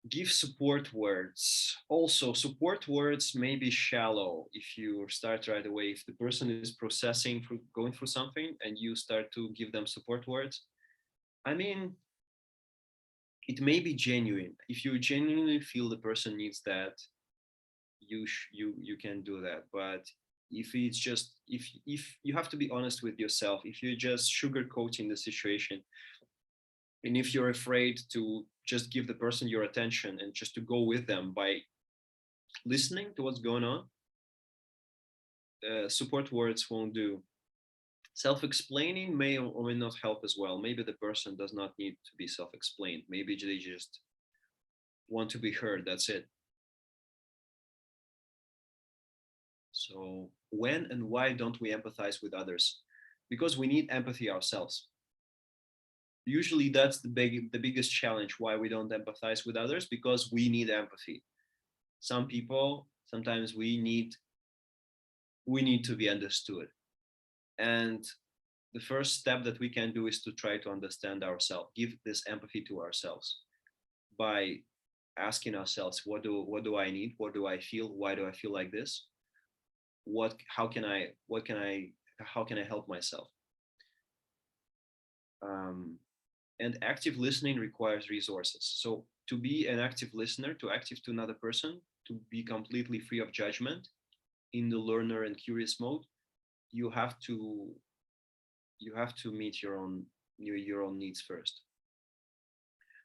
Give support words. Also, support words may be shallow if you start right away. If the person is processing, going through something, and you start to give them support words, it may be genuine. If you genuinely feel the person needs that, you can do that. But if it's just, if you have to be honest with yourself, if you're just sugarcoating the situation, and if you're afraid to just give the person your attention and just to go with them by listening to what's going on, support words won't do. Self-explaining may or may not help as well. Maybe the person does not need to be self-explained. Maybe they just want to be heard. That's it. So when and why don't we empathize with others? Because we need empathy ourselves. Usually that's the biggest challenge, why we don't empathize with others, because we need empathy. Some people, sometimes we need to be understood. And the first step that we can do is to try to understand ourselves, give this empathy to ourselves by asking ourselves, what do I need? What do I feel? Why do I feel like this? How can I help myself? And active listening requires resources. So to be an active listener, to active to another person, to be completely free of judgment in the learner and curious mode, you have to meet your own needs first.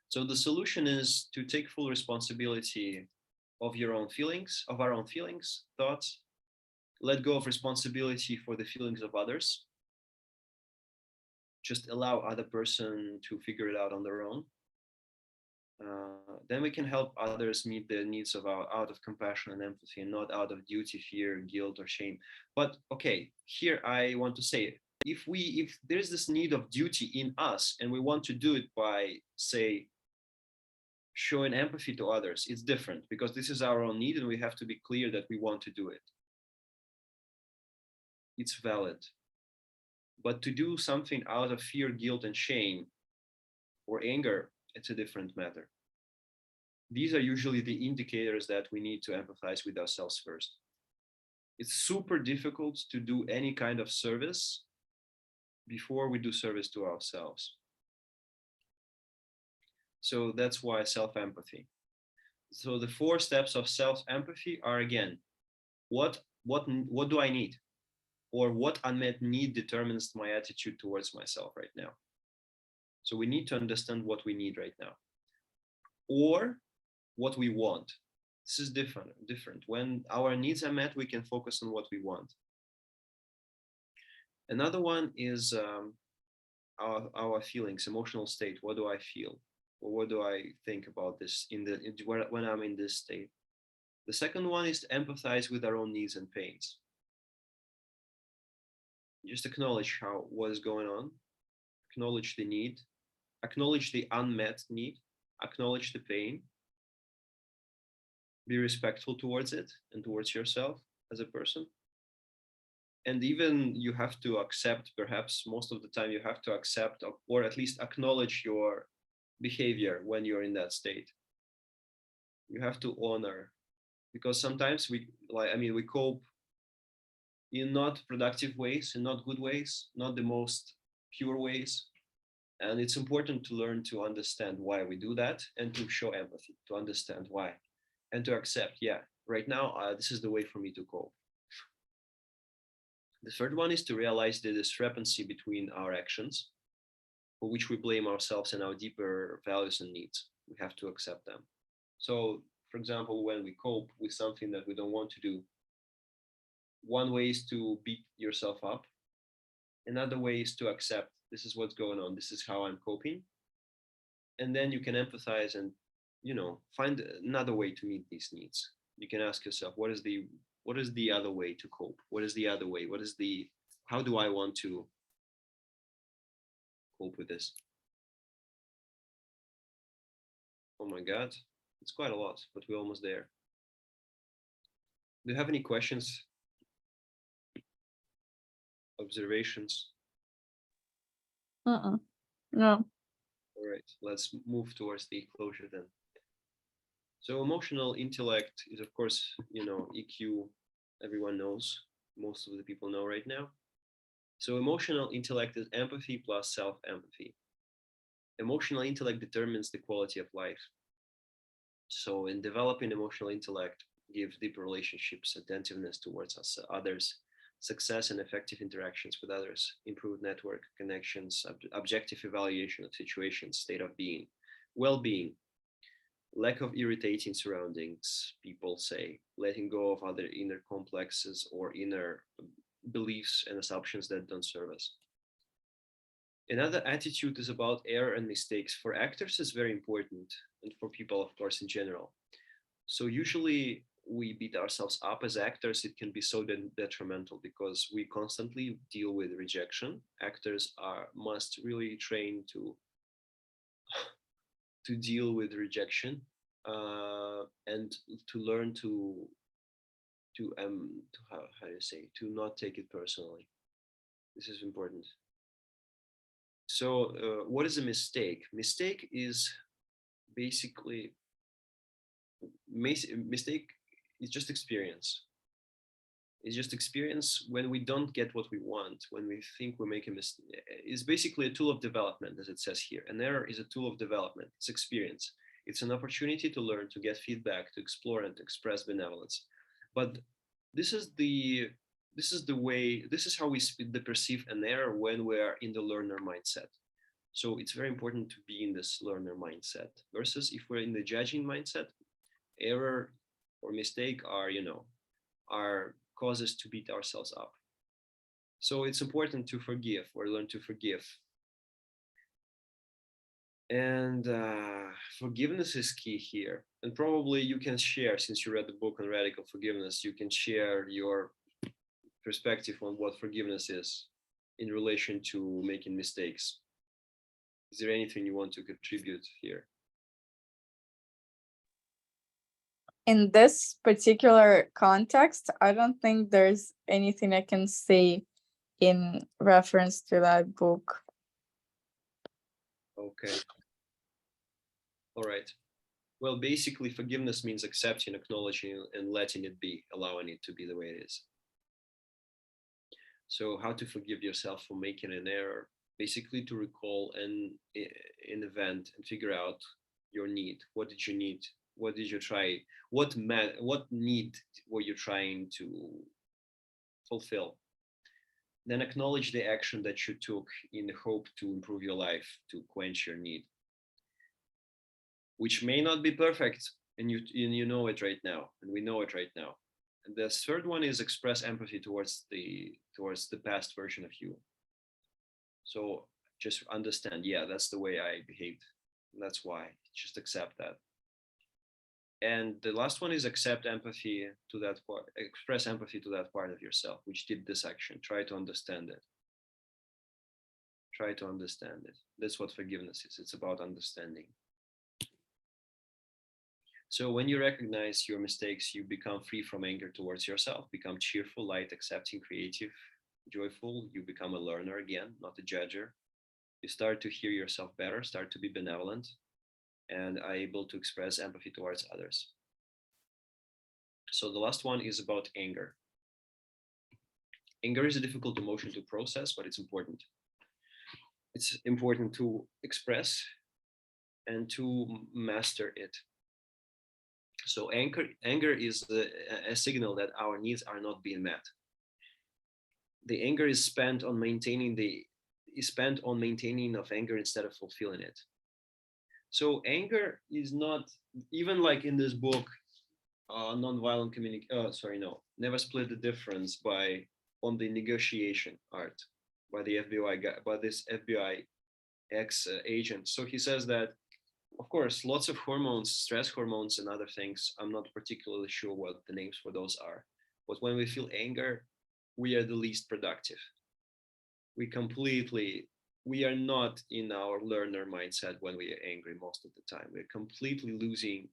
So the solution is to take full responsibility of your own feelings, of our own feelings, thoughts, let go of responsibility for the feelings of others, just allow other person to figure it out on their own. Then we can help others meet the needs of our out of compassion and empathy, and not out of duty, fear, guilt, or shame. But okay, here I want to say, if there's this need of duty in us and we want to do it by, say, showing empathy to others, it's different, because this is our own need and we have to be clear that we want to do it. It's valid. But to do something out of fear, guilt, and shame, or anger, it's a different matter. These are usually the indicators that we need to empathize with ourselves first. It's super difficult to do any kind of service before we do service to ourselves. So that's why self-empathy. So the 4 steps of self-empathy are, again, what do I need? Or what unmet need determines my attitude towards myself right now? So we need to understand what we need right now. Or what we want. This is different. When our needs are met, we can focus on what we want. Another one is our feelings, emotional state. What do I feel? Or what do I think about this when I'm in this state? The second one is to empathize with our own needs and pains. Just acknowledge what is going on, acknowledge the need, acknowledge the unmet need, acknowledge the pain, be respectful towards it and towards yourself as a person. And even you have to accept, perhaps most of the time you have to accept, or at least acknowledge your behavior when you're in that state. You have to honor, because sometimes we cope in not productive ways, in not good ways, not the most pure ways. And it's important to learn to understand why we do that and to show empathy, to understand why, and to accept, yeah, right now, this is the way for me to cope. The third one is to realize the discrepancy between our actions, for which we blame ourselves, and our deeper values and needs. We have to accept them. So, for example, when we cope with something that we don't want to do, one way is to beat yourself up. Another way is to accept, this is what's going on, this is how I'm coping. And then you can empathize and, find another way to meet these needs. You can ask yourself, what is the other way to cope? What is the other way? How do I want to cope with this? Oh my God, it's quite a lot, but we're almost there. Do you have any questions? Observations? No. All right, let's move towards the closure then. So emotional intellect is, of course, EQ, everyone knows, most of the people know right now. So emotional intellect is empathy plus self-empathy. Emotional intellect determines the quality of life. So in developing emotional intellect, give deeper relationships, attentiveness towards others, success and effective interactions with others, improved network connections, objective evaluation of situations, state of being, well-being, lack of irritating surroundings, people say, letting go of other inner complexes or inner beliefs and assumptions that don't serve us. Another attitude is about error and mistakes. For actors, it's very important, and for people, of course, in general. So usually we beat ourselves up as actors. It can be so detrimental because we constantly deal with rejection. Actors must really train to deal with rejection and to learn to how do you say, to not take it personally. This is important. So what is a mistake? Mistake is basically mistake is just experience. It's just experience when we don't get what we want, when we think we make a mistake. It's basically a tool of development, as it says here. An error is a tool of development. It's experience. It's an opportunity to learn, to get feedback, to explore, and to express benevolence. But this is how we perceive an error when we are in the learner mindset. So it's very important to be in this learner mindset versus if we're in the judging mindset, error or mistake are, are causes to beat ourselves up. So it's important to forgive or learn to forgive. And forgiveness is key here. And probably you can share, since you read the book on radical forgiveness, you can share your perspective on what forgiveness is in relation to making mistakes. Is there anything you want to contribute here? In this particular context, I don't think there's anything I can say in reference to that book. Okay. All right. Well, basically, forgiveness means accepting, acknowledging, and letting it be, allowing it to be the way it is. So, how to forgive yourself for making an error? Basically, to recall an event and figure out your need. What did you need? What did you try? What need were you trying to fulfill? Then acknowledge the action that you took in the hope to improve your life, to quench your need, which may not be perfect, and you know it right now, and we know it right now. And the third one is express empathy towards the past version of you. So just understand, yeah, that's the way I behaved. That's why. Just accept that. And the last one is accept empathy to that part, express empathy to that part of yourself which did this action. Try to understand it. Try to understand it. That's what forgiveness is. It's about understanding. So when you recognize your mistakes, you become free from anger towards yourself, become cheerful, light, accepting, creative, joyful. You become a learner again, not a judger. You start to hear yourself better, start to be benevolent, and are able to express empathy towards others. So the last one is about anger. Anger is a difficult emotion to process, but it's important. It's important to express and to master it. So anger is a signal that our needs are not being met. The anger is spent on maintaining of anger instead of fulfilling it. So anger is not, even like in this book, nonviolent communication. Never split the difference on the negotiation art by the FBI guy, by this FBI ex agent. So he says that, of course, lots of hormones, stress hormones and other things. I'm not particularly sure what the names for those are. But when we feel anger, we are the least productive. We are not in our learner mindset when we are angry most of the time. We're completely losing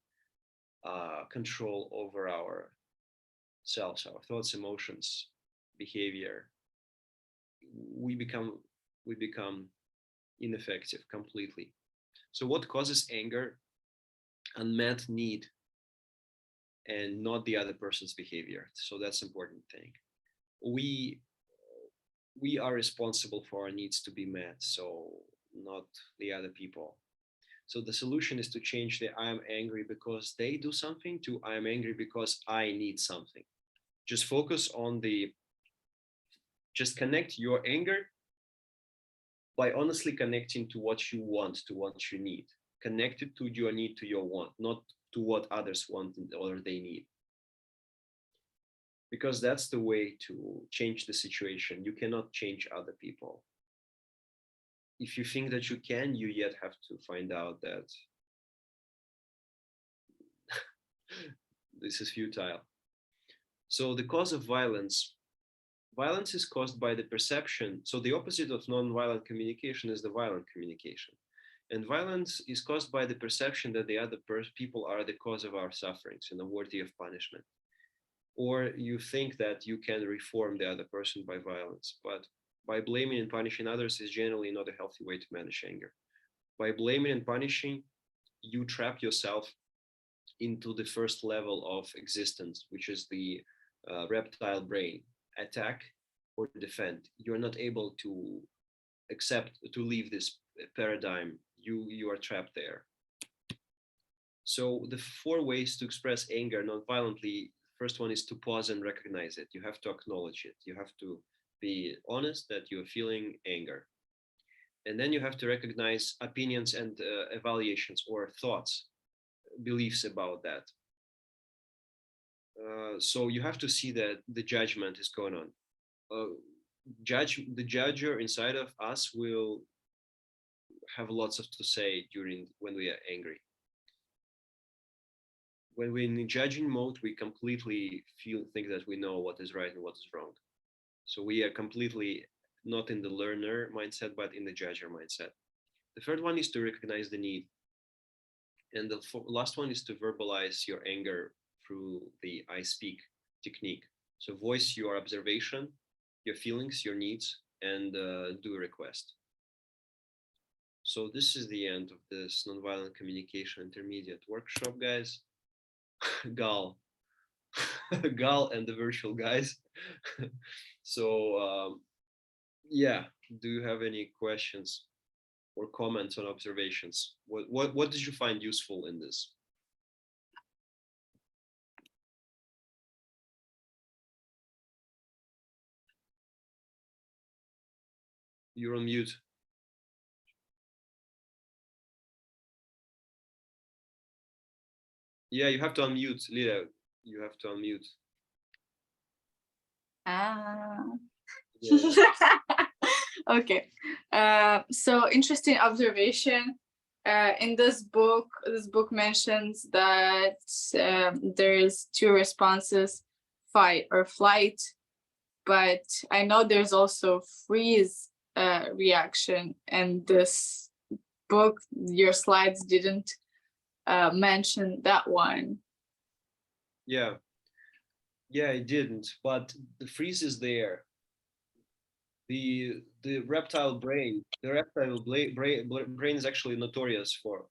control over our selves, our thoughts, emotions, behavior. We become ineffective completely. So what causes anger? Unmet need and not the other person's behavior. So that's an important thing. We are responsible for our needs to be met, so not the other people. So the solution is to change the I am angry because they do something to I am angry because I need something. Just focus on just connect your anger by honestly connecting to what you want, to what you need. Connect it to your need, to your want, not to what others want or they need. Because that's the way to change the situation. You cannot change other people. If you think that you can, you yet have to find out that this is futile. So the cause of violence is caused by the perception. So the opposite of non-violent communication is the violent communication. And violence is caused by the perception that the other people are the cause of our sufferings and are worthy of punishment. Or you think that you can reform the other person by violence, but by blaming and punishing others is generally not a healthy way to manage anger. By blaming and punishing, you trap yourself into the first level of existence, which is the reptile brain, attack or defend. You're not able to leave this paradigm. You are trapped there. So the 4 ways to express anger non-violently. First one is to pause and recognize it. You have to acknowledge it. You have to be honest that you're feeling anger. And then you have to recognize opinions and evaluations or thoughts, beliefs about that. So you have to see that the judgment is going on. The judger inside of us will have lots of to say during when we are angry. When we're in judging mode, we completely think that we know what is right and what is wrong. So we are completely not in the learner mindset, but in the judger mindset. The third one is to recognize the need. And the last one is to verbalize your anger through the I speak technique. So voice your observation, your feelings, your needs, and do a request. So this is the end of this nonviolent communication intermediate workshop, guys. Gal, Gal and the virtual guys. So yeah, do you have any questions or comments on observations? What did you find useful in this? You're on mute. Yeah, you have to unmute, Lila. You have to unmute. Yeah. Okay. So interesting observation. In this book mentions that there's two responses, fight or flight, but I know there's also freeze reaction. And this book, your slides didn't mention that one. Yeah, it didn't, but the freeze is there. The reptile brain, brain is actually notorious for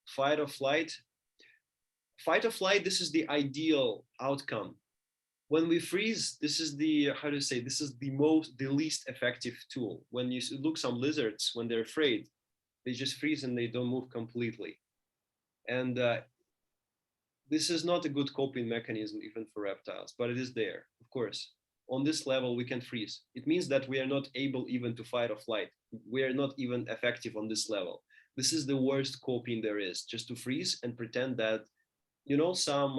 fight or flight. Fight or flight, this is the ideal outcome. When we freeze, this is the, how to say, this is the least effective tool. When you look some lizards, when they're afraid, they just freeze and they don't move completely. And this is not a good coping mechanism even for reptiles, but it is there, of course. On this level, we can freeze. It means that we are not able even to fight or flight. We are not even effective on this level. This is the worst coping there is, just to freeze and pretend that, you know, some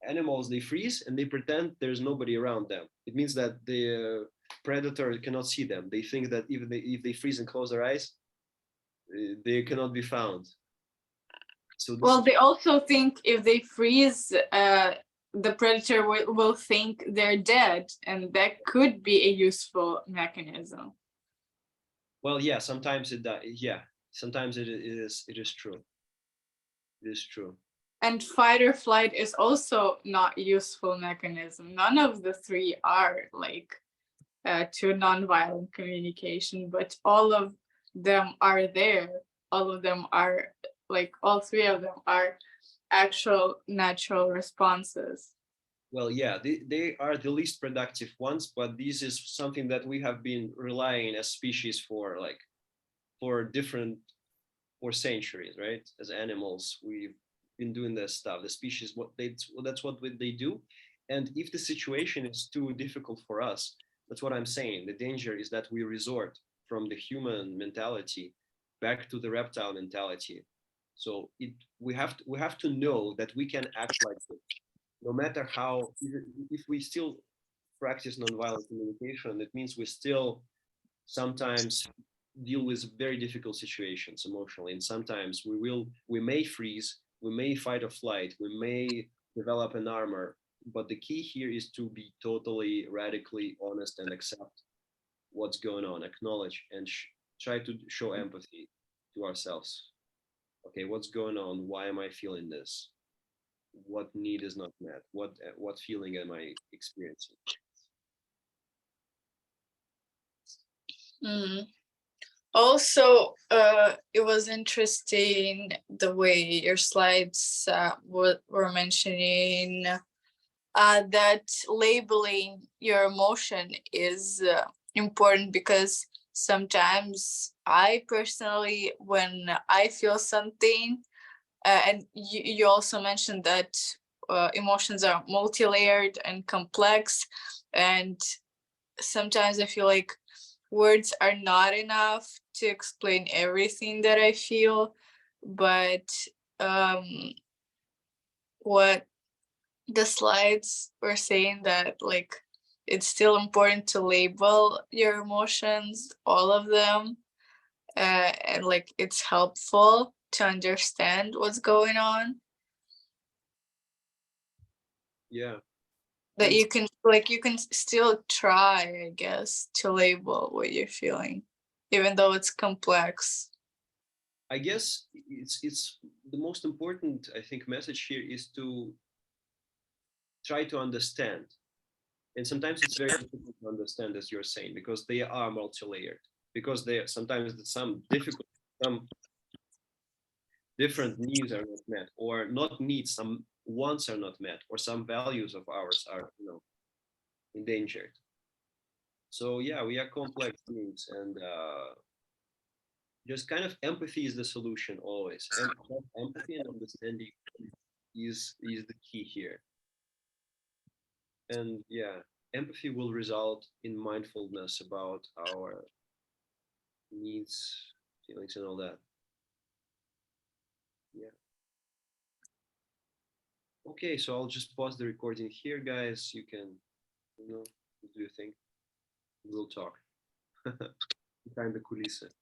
animals, they freeze and they pretend there's nobody around them. It means that the predator cannot see them. They think that even if they freeze and close their eyes, they cannot be found. So well, they also think if they freeze, the predator will think they're dead, and that could be a useful mechanism. Well, yeah, sometimes it does. Yeah, sometimes it is true. It is true. And fight or flight is also not useful mechanism. None of the three are like to nonviolent communication, but all of them are there. All of them are like, all three of them are actual natural responses. Well, yeah, they are the least productive ones, but this is something that we have been relying as species for centuries, right? As animals, we've been doing this stuff. The species, that's what they do. And if the situation is too difficult for us, that's what I'm saying. The danger is that we resort from the human mentality back to the reptile mentality. So we have to know that we can act like this, no matter how. If we still practice nonviolent communication, it means we still sometimes deal with very difficult situations emotionally, and sometimes we may freeze, we may fight or flight, we may develop an armor, but the key here is to be totally radically honest and accept what's going on, acknowledge and try to show empathy to ourselves. Okay, what's going on? Why am I feeling this? What need is not met? What feeling am I experiencing? Also, it was interesting the way your slides were mentioning that labeling your emotion is important, because sometimes I personally, when I feel something, and you also mentioned that emotions are multi-layered and complex, and sometimes I feel like words are not enough to explain everything that I feel. But what the slides were saying that like it's still important to label your emotions, all of them, and like it's helpful to understand what's going on. Yeah. That And you can like you can still try, I guess, to label what you're feeling, even though it's complex. I guess it's the most important, I think, message here is to try to understand. And sometimes it's very difficult to understand, as you're saying, because they are multi-layered. Because they sometimes some difficult, some different needs are not met, or not needs, some wants are not met, or some values of ours are, endangered. So yeah, we are complex beings, and just kind of empathy is the solution always. Empathy and understanding is the key here. And yeah, empathy will result in mindfulness about our needs, feelings, and all that. Yeah. Okay, so I'll just pause the recording here, guys. You can, what do you think? We'll talk behind the coulisses.